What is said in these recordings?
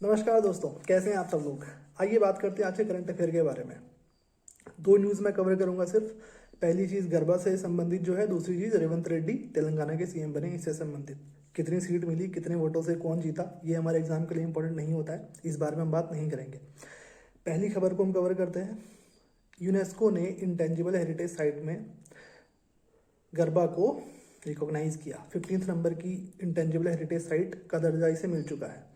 नमस्कार दोस्तों, कैसे हैं आप सब लोग। आइए बात करते हैं आज के करंट अफेयर के बारे में। दो न्यूज़ मैं कवर करूंगा सिर्फ। पहली चीज़ गरबा से संबंधित जो है, दूसरी चीज़ रेवंत रेड्डी तेलंगाना के सीएम बने, इससे संबंधित कितनी सीट मिली, कितने वोटों से कौन जीता, ये हमारे एग्जाम के लिए इंपॉर्टेंट नहीं होता है, इस बारे में हम बात नहीं करेंगे। पहली खबर को हम कवर करते हैं। यूनेस्को ने इंटेंजिबल हेरिटेज साइट में गरबा को रिकॉग्नाइज किया। 15 नंबर की इंटेंजिबल हेरिटेज साइट का दर्जा इसे मिल चुका है।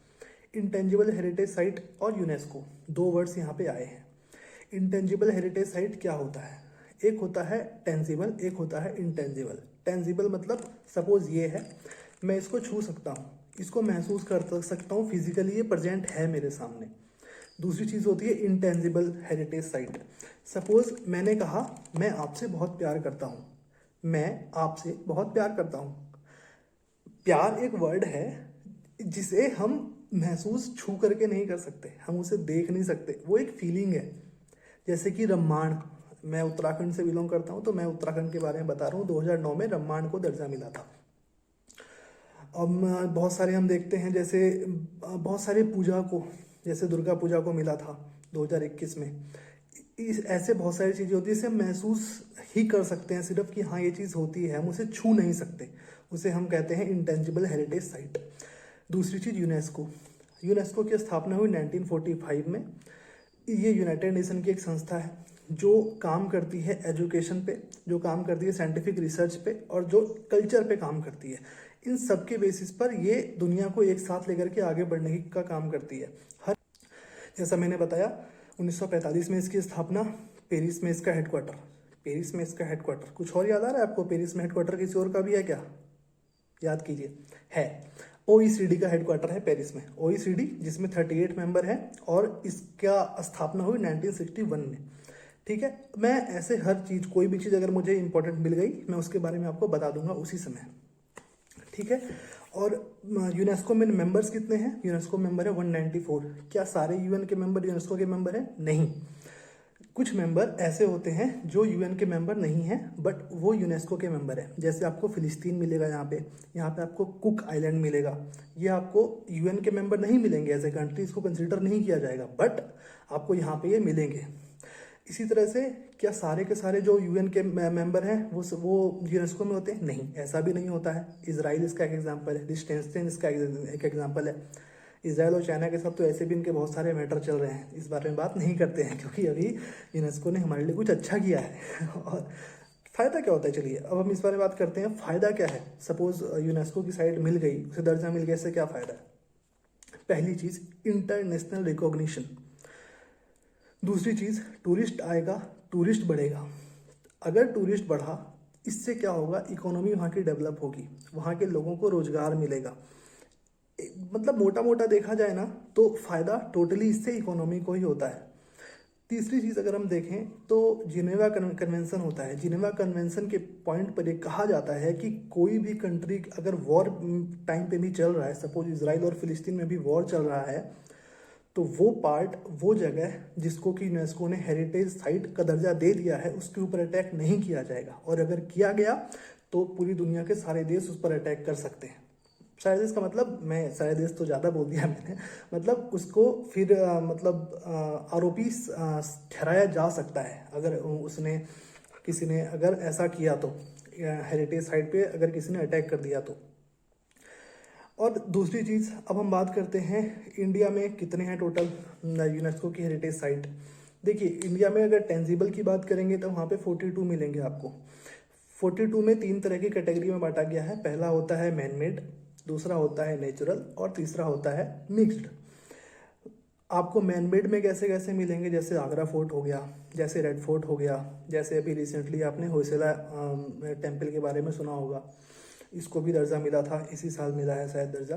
इंटेंजिबल हेरिटेज साइट और यूनेस्को, दो वर्ड्स यहाँ पे आए हैं। इंटेंजिबल हेरिटेज साइट क्या होता है? एक होता है टेंजिबल, एक होता है इंटेंजिबल। टेंजिबल मतलब सपोज ये है, मैं इसको छू सकता हूँ, इसको महसूस कर सकता हूँ, फिजिकली ये प्रेजेंट है मेरे सामने। दूसरी चीज़ होती है इंटेंजिबल हेरिटेज साइट। सपोज मैंने कहा मैं आपसे बहुत प्यार करता हूँ, मैं आपसे बहुत प्यार करता हूँ। प्यार एक वर्ड है जिसे हम महसूस छू करके नहीं कर सकते, हम उसे देख नहीं सकते, वो एक फीलिंग है। जैसे कि रम्माण, मैं उत्तराखंड से बिलोंग करता हूँ तो मैं उत्तराखंड के बारे में बता रहा हूँ। 2009 में रम्माण को दर्जा मिला था। अब बहुत सारे हम देखते हैं, जैसे बहुत सारे पूजा को, जैसे दुर्गा पूजा को मिला था 2021 में। ऐसे बहुत सारी चीज़ें होती है जिसे हम महसूस ही कर सकते हैं सिर्फ कि हाँ ये चीज़ होती है, हम उसे छू नहीं सकते, उसे हम कहते हैं इंटेंजिबल हेरिटेज साइट। दूसरी चीज़ यूनेस्को। यूनेस्को की स्थापना हुई 1945 में। ये यूनाइटेड नेशन की एक संस्था है जो काम करती है एजुकेशन पे, जो काम करती है साइंटिफिक रिसर्च पे, और जो कल्चर पे काम करती है। इन सब के बेसिस पर ये दुनिया को एक साथ लेकर के आगे बढ़ने का काम करती है। हर जैसा मैंने बताया 1945 में इसकी स्थापना, पेरिस में इसका हेडक्वार्टर। पेरिस में इसका हेडक्वार्टर कुछ और याद आ रहा है आपको? पेरिस में हेडक्वार्टर किसी और का भी है क्या? याद कीजिए। है OECD का हेडक्वार्टर है पेरिस में। OECD जिसमें 38 मेंबर हैं और इसका स्थापना हुई 1961 में। ठीक है, मैं ऐसे हर चीज़, कोई भी चीज़ अगर मुझे इंपॉर्टेंट मिल गई मैं उसके बारे में आपको बता दूंगा उसी समय। ठीक है। और यूनेस्को में मेंबर्स कितने हैं? यूनेस्को मेंबर है 194। क्या सारे यूएन के मेंबर यूनेस्को के मेंबर हैं? नहीं। कुछ मेंबर ऐसे होते हैं जो यूएन के मेंबर नहीं हैं बट वो यूनेस्को के मेंबर हैं। जैसे आपको फिलिस्तीन मिलेगा, यहाँ पे आपको कुक आइलैंड मिलेगा। ये आपको यूएन के मेंबर नहीं मिलेंगे, एज ए कंट्री इसको कंसिडर नहीं किया जाएगा, बट आपको यहाँ पे ये मिलेंगे। इसी तरह से क्या सारे के सारे जो यूएन के मेंबर हैं वो यूनेस्को में होते हैं? नहीं, ऐसा भी नहीं होता है। इजराइल इसका एक एग्जाम्पल है, लिechtenstein इसका एक एग्जाम्पल है। इसराइल और चाइना के साथ तो ऐसे भी इनके बहुत सारे मैटर चल रहे हैं, इस बारे में बात नहीं करते हैं क्योंकि अभी यूनेस्को ने हमारे लिए कुछ अच्छा किया है। और फ़ायदा क्या होता है, चलिए अब हम इस बारे में बात करते हैं। फ़ायदा क्या है? सपोज यूनेस्को की साइट मिल गई, उसे दर्जा मिल गया, इससे क्या फ़ायदा है? पहली चीज़ इंटरनेशनल रिकॉग्निशन। दूसरी चीज़ टूरिस्ट आएगा, टूरिस्ट बढ़ेगा। अगर टूरिस्ट बढ़ा, इससे क्या होगा? इकोनॉमी वहाँ की डेवलप होगी, वहाँ के लोगों को रोजगार मिलेगा। मतलब मोटा मोटा देखा जाए ना तो फायदा टोटली इससे इकोनॉमी को ही होता है। तीसरी चीज़ अगर हम देखें तो जिनेवा कन्वेंशन होता है। जिनेवा कन्वेंशन के पॉइंट पर ये कहा जाता है कि कोई भी कंट्री अगर वॉर टाइम पे भी चल रहा है, सपोज इसराइल और फिलिस्तीन में भी वॉर चल रहा है, तो वो पार्ट, वो जगह जिसको कि यूनेस्को ने हेरिटेज साइट का दर्जा दे दिया है, उसके ऊपर अटैक नहीं किया जाएगा। और अगर किया गया तो पूरी दुनिया के सारे देश उस पर अटैक कर सकते हैं। सारे देश का मतलब, मैं सारे देश तो ज़्यादा बोल दिया मैंने, मतलब उसको फिर आरोपी ठहराया जा सकता है अगर उसने, किसी ने अगर ऐसा किया तो, हेरिटेज साइट पे अगर किसी ने अटैक कर दिया तो। और दूसरी चीज़, अब हम बात करते हैं इंडिया में कितने हैं टोटल यूनेस्को की हेरिटेज साइट। देखिए इंडिया में अगर टेंजिबल की बात करेंगे तो वहाँ पे 42 मिलेंगे आपको। 42 में 3 तरह की कैटेगरी में बांटा गया है। पहला होता है मैन मेड, दूसरा होता है नेचुरल, और तीसरा होता है मिक्स्ड। आपको मैन मेड में कैसे कैसे मिलेंगे? जैसे आगरा फोर्ट हो गया, जैसे रेड फोर्ट हो गया, जैसे अभी रिसेंटली आपने होयसला टेम्पल के बारे में सुना होगा, इसको भी दर्जा मिला था, इसी साल मिला है शायद दर्जा।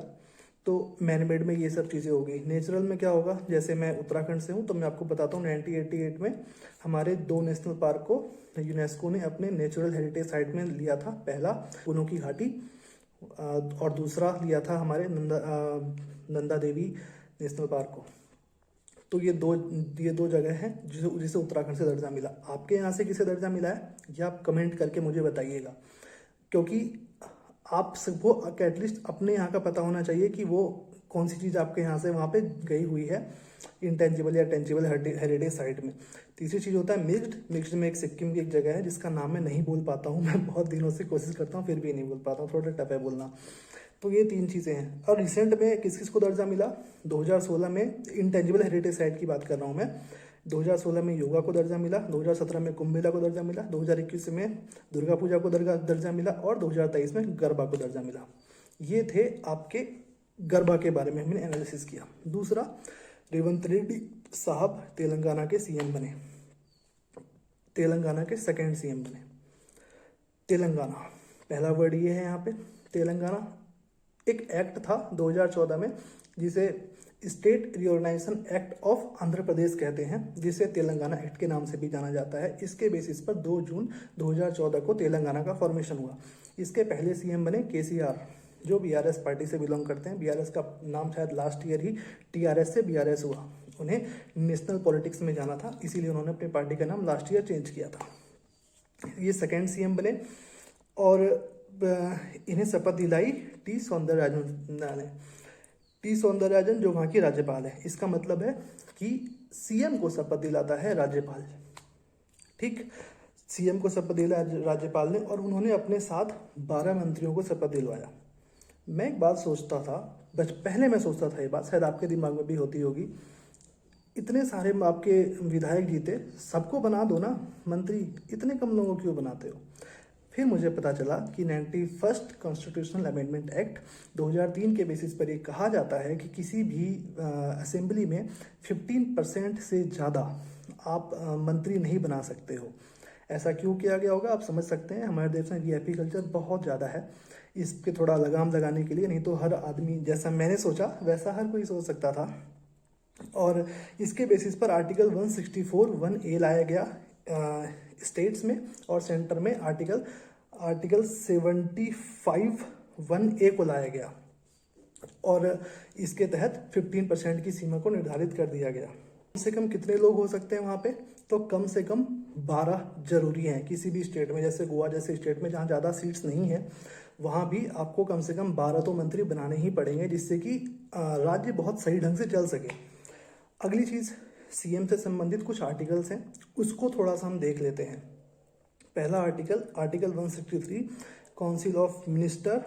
तो मैन मेड में ये सब चीज़ें होगी। नेचुरल में क्या होगा? जैसे मैं उत्तराखंड से हूँ तो मैं आपको बताता हूँ 1988 में हमारे 2 नेशनल पार्क को यूनेस्को ने अपने नेचुरल हेरिटेज साइट में लिया था। पहला पुनो की घाटी और दूसरा लिया था हमारे नंदा देवी नेशनल पार्क को। तो ये दो जगह हैं जिसे उत्तराखंड से दर्जा मिला। आपके यहाँ से किसे दर्जा मिला है ये आप कमेंट करके मुझे बताइएगा, क्योंकि आप सबको एटलीस्ट अपने यहाँ का पता होना चाहिए कि वो कौन सी चीज़ आपके यहाँ से वहाँ पे गई हुई है इंटेंजिबल या टेंजिबल हेरिटेज साइट में। तीसरी चीज़ होता है मिक्स्ड में एक सिक्किम की एक जगह है जिसका नाम मैं नहीं बोल पाता हूँ, मैं बहुत दिनों से कोशिश करता हूँ फिर भी नहीं बोल पाता हूँ, थोड़ा टफ है बोलना। तो ये 3 चीज़ें हैं। और रिसेंट में किस किस को दर्जा मिला, 2016 में इंटेंजिबल हेरिटेज साइट की बात कर रहा हूँ मैं, 2016 में योगा को दर्जा मिला, 2017 में कुंभ मेला को दर्जा मिला, 2021 में दुर्गा पूजा को दर्जा मिला और 2023 में गरबा को दर्जा मिला। ये थे आपके गरबा के बारे में हमने एनालिसिस किया। दूसरा, रेवंत रेड्डी साहब तेलंगाना के सीएम बने, तेलंगाना के सेकंड सीएम बने। तेलंगाना, पहला वर्ड ये है यहाँ पे तेलंगाना। एक एक्ट था 2014 में जिसे state reorganisation act of Andhra Pradesh कहते हैं, जिसे तेलंगाना एक्ट के नाम से भी जाना जाता है। इसके बेसिस पर 2 जून 2014 को तेलंगाना का फॉर्मेशन हुआ। इसके पहले सीएम बने केसीआर, जो बीआरएस पार्टी से बिलोंग करते हैं। बीआरएस का नाम शायद लास्ट ईयर ही टीआरएस से बीआरएस हुआ, उन्हें नेशनल पॉलिटिक्स में जाना था, इसीलिए उन्होंने अपनी पार्टी का नाम लास्ट ईयर चेंज किया था। ये सेकेंड सीएम बने और इन्हें शपथ दिलाई टी सौंदरराजन ने। टी सौंदरराजन जो वहाँ की राज्यपाल है। इसका मतलब है कि सीएम को शपथ दिलाता है राज्यपाल, ठीक, सीएम को शपथ दिलाया राज्यपाल ने और उन्होंने अपने साथ 12 मंत्रियों को शपथ दिलवाया। मैं एक बात सोचता था, पहले मैं सोचता था ये बात, शायद आपके दिमाग में भी होती होगी, इतने सारे आपके विधायक जीते, सबको बना दो ना मंत्री, इतने कम लोगों को क्यों बनाते हो। फिर मुझे पता चला कि 91st कॉन्स्टिट्यूशनल अमेंडमेंट एक्ट 2003 के बेसिस पर ये कहा जाता है कि किसी भी असेंबली में 15% से ज़्यादा आप मंत्री नहीं बना सकते हो। ऐसा क्यों किया गया होगा आप समझ सकते हैं, हमारे देश में वीआईपी कल्चर बहुत ज़्यादा है, इस पे थोड़ा लगाम लगाने के लिए। नहीं तो हर आदमी जैसा मैंने सोचा वैसा हर कोई सोच सकता था। और इसके बेसिस पर आर्टिकल 164(1)(a) लाया गया स्टेट्स में, और सेंटर में आर्टिकल 75(1)(a) को लाया गया और इसके तहत 15% की सीमा को निर्धारित कर दिया गया। कम से कम कितने लोग हो सकते हैं वहाँ पे, तो कम से कम 12 जरूरी हैं किसी भी स्टेट में। जैसे गोवा जैसे स्टेट में जहाँ ज़्यादा सीट्स नहीं है, वहाँ भी आपको कम से कम 12 तो मंत्री बनाने ही पड़ेंगे, जिससे कि राज्य बहुत सही ढंग से चल सके। अगली चीज़, सीएम से संबंधित कुछ आर्टिकल्स हैं, उसको थोड़ा सा हम देख लेते हैं। पहला article 163, council of minister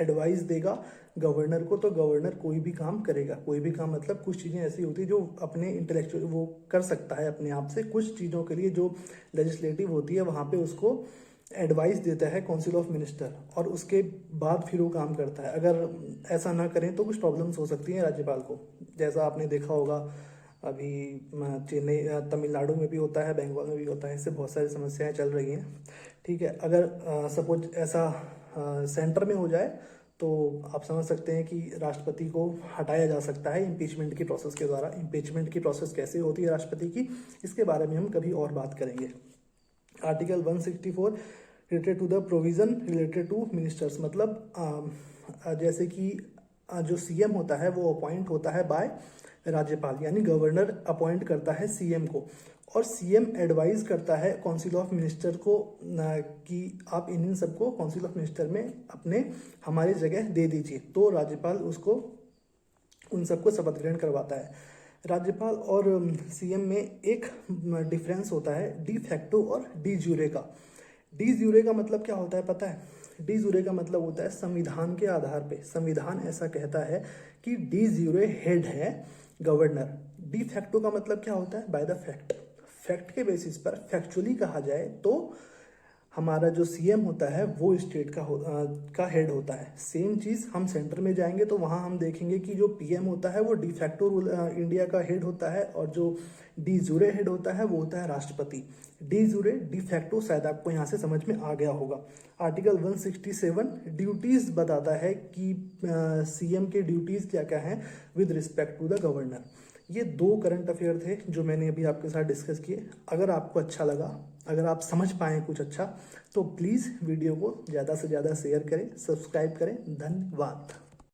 advice देगा गवर्नर को, तो गवर्नर कोई भी काम करेगा। कोई भी काम मतलब कुछ चीज़ें ऐसी होती है जो अपने इंटेलेक्चुअल वो कर सकता है अपने आप से, कुछ चीज़ों के लिए जो लेजिस्लेटिव होती है वहाँ पे उसको एडवाइस देता है काउंसिल ऑफ मिनिस्टर, और उसके बाद फिर वो काम करता है। अगर ऐसा ना करें तो कुछ प्रॉब्लम्स हो सकती हैं राज्यपाल को, जैसा आपने देखा होगा अभी चेन्नई तमिलनाडु में भी होता है, बंगाल में भी होता है, इससे बहुत सारी समस्याएं चल रही हैं, ठीक है। अगर सपोज ऐसा सेंटर में हो जाए तो आप समझ सकते हैं कि राष्ट्रपति को हटाया जा सकता है इम्पीचमेंट की प्रोसेस के द्वारा। इम्पीचमेंट की प्रोसेस कैसे होती है राष्ट्रपति की, इसके बारे में हम कभी और बात करेंगे। Article 164 related to the provision related to ministers, मतलब जैसे कि जो सीएम होता है वो अपॉइंट होता है बाय राज्यपाल, यानी गवर्नर अपॉइंट करता है सीएम को, और सीएम एडवाइज करता है काउंसिल ऑफ मिनिस्टर को कि आप इन सबको काउंसिल ऑफ मिनिस्टर में अपने हमारी जगह दे दीजिए, तो राज्यपाल उसको उन सबको शपथ ग्रहण करवाता है। राज्यपाल और सीएम में एक डिफरेंस होता है डी फैक्टो और डी ज्यूरे का। डी ज्यूरे का मतलब क्या होता है पता है? डी ज्यूरे का मतलब होता है संविधान के आधार पे, संविधान ऐसा कहता है कि डी ज्यूरे हेड है गवर्नर। डी फैक्टो का मतलब क्या होता है? बाय द फैक्ट, फैक्ट के बेसिस पर फैक्चुअली कहा जाए तो हमारा जो सीएम होता है वो स्टेट का हेड होता है। सेम चीज़ हम सेंटर में जाएंगे तो वहाँ हम देखेंगे कि जो पीएम होता है वो डी फैक्टो इंडिया का हेड होता है, और जो डी ज्यूरे हेड होता है वो होता है राष्ट्रपति। डी ज्यूरे डी फैक्टो शायद आपको यहाँ से समझ में आ गया होगा। आर्टिकल 167 ड्यूटीज़ बताता है कि सीएम के ड्यूटीज़ क्या क्या हैं with respect to the governor. ये 2 करंट अफेयर थे जो मैंने अभी आपके साथ डिस्कस किए। अगर आपको अच्छा लगा, अगर आप समझ पाएँ कुछ अच्छा, तो प्लीज़ वीडियो को ज़्यादा से ज़्यादा शेयर करें, सब्सक्राइब करें। धन्यवाद।